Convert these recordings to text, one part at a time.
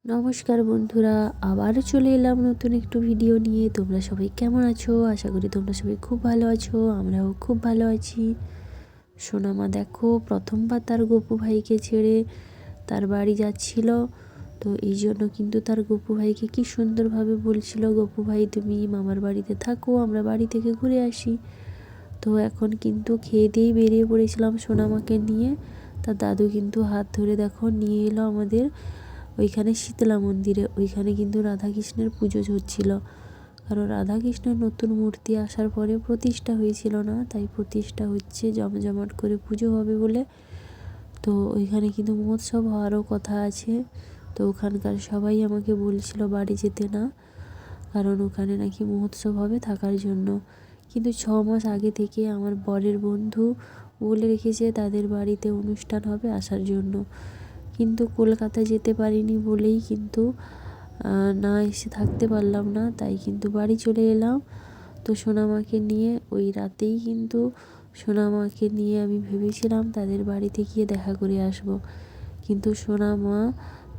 নমস্কার বন্ধুরা, আবারও চলে এলাম নতুন একটু ভিডিও নিয়ে। তোমরা সবাই কেমন আছো? আশা করি তোমরা সবাই খুব ভালো আছো। আমরাও খুব ভালো আছি। সোনামা দেখো প্রথমবার তার গপু ভাইকে ছেড়ে তার বাড়ি যাচ্ছিল। তো এই জন্য কিন্তু তার গপু ভাইকে কি সুন্দরভাবে বলছিল, গপু ভাই তুমি মামার বাড়িতে থাকো, আমরা বাড়ি থেকে ঘুরে আসি। তো এখন কিন্তু খেয়ে দিয়েই বেরিয়ে পড়েছিলাম সোনামাকে নিয়ে। তার দাদু কিন্তু হাত ধরে দেখো নিয়ে এলো আমাদের ওইখানে শীতলা মন্দিরে। ওইখানে কিন্তু রাধাকৃষ্ণের পুজো হচ্ছিল, কারণ রাধাকৃষ্ণের নতুন মূর্তি আসার পরে প্রতিষ্ঠা হয়েছিল না, তাই প্রতিষ্ঠা হচ্ছে, জমজমাট করে পুজো হবে বলে। তো ওইখানে কিন্তু মহোৎসব হওয়ারও কথা আছে। তো ওখানকার সবাই আমাকে বলছিল বাড়ি যেতে না, কারণ ওখানে নাকি মহোৎসব হবে থাকার জন্য। কিন্তু 6 মাস আগে থেকে আমার বরের বন্ধু বলে রেখেছে তাদের বাড়িতে অনুষ্ঠান হবে আসার জন্য। কিন্তু কলকাতা যেতে পারিনি বলেই কিন্তু না এসে থাকতে পারলাম না, তাই কিন্তু বাড়ি চলে এলাম। তো সোনামাকে নিয়ে ওই রাতেই কিন্তু সোনামাকে নিয়ে আমি ভেবেছিলাম তাদের বাড়িতে গিয়ে দেখা করে আসব। কিন্তু সোনামা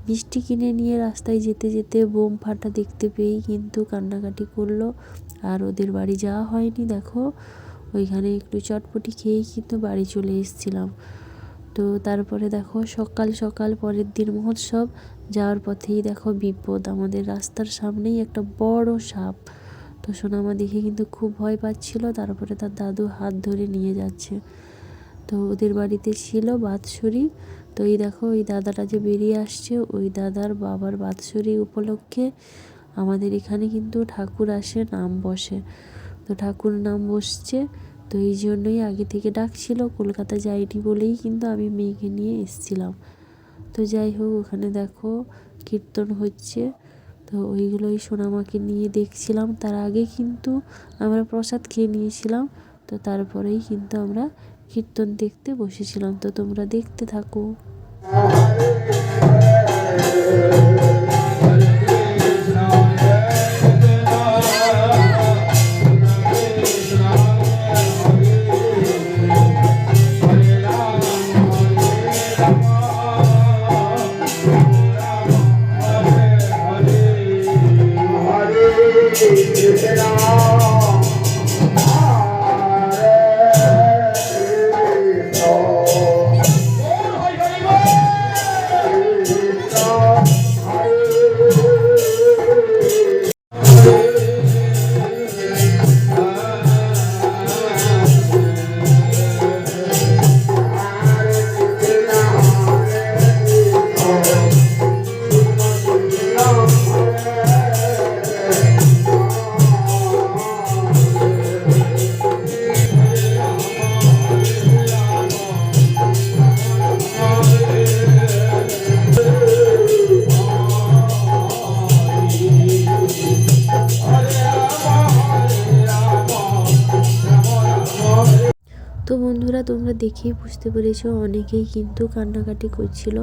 মিষ্টি কিনে নিয়ে রাস্তায় যেতে যেতে বোম ফাটা দেখতে পেয়েই কিন্তু কান্নাকাটি করলো, আর ওদের বাড়ি যাওয়া হয়নি। দেখো ওইখানে একটু চটপটি খেয়েই কিন্তু বাড়ি চলে এসেছিলাম। তো তারপরে দেখো সকাল সকাল পরের দিন মহোৎসব যাওয়ার পথেই দেখো বিপদ, আমাদের রাস্তার সামনেই একটা বড় সাপ। তো সোনামা দেখে কিন্তু খুব ভয় পাচ্ছিল। তারপরে তার দাদু হাত ধরে নিয়ে যাচ্ছে। তো ওদের বাড়িতে ছিল বাৎসরিক। তো এই দেখো ওই দাদাটা যে বেরিয়ে আসছে, ওই দাদার বাবার বাৎসরিক উপলক্ষে আমাদের এখানে কিন্তু ঠাকুর আসে, নাম বসে। তো ঠাকুর নাম বসছে, তো এই জন্যই আগে থেকে ডাকছিল। কলকাতা যাইনি বলেই কিন্তু আমি মেয়েকে নিয়ে এসেছিলাম। তো যাই হোক ওখানে দেখো কীর্তন হচ্ছে, তো ওইগুলোই সোনামাকে নিয়ে দেখছিলাম। তার আগে কিন্তু আমরা প্রসাদ খেয়ে নিয়েছিলাম। তো তারপরেই কিন্তু আমরা কীর্তন দেখতে বসেছিলাম। তো তোমরা দেখতে থাকো। তো বন্ধুরা তোমরা দেখেই বুঝতে পেরেছো অনেকেই কিন্তু কান্নাকাটি করছিল।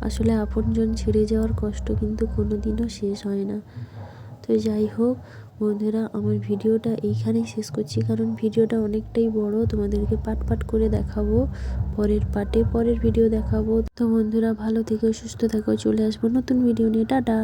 আসলে আপনজন ছেড়ে যাওয়ার কষ্ট কিন্তু কোনো দিনও শেষ হয় না। তো যাই হোক বন্ধুরা, আমার ভিডিওটা এইখানেই শেষ করছি, কারণ ভিডিওটা অনেকটাই বড়, তোমাদেরকে পাট পাট করে দেখাবো পরের পার্টে, পরের ভিডিও দেখাবো। তো বন্ধুরা ভালো থেকো, সুস্থ থাকো, চলে আসবো নতুন ভিডিও নিয়ে। টাটা।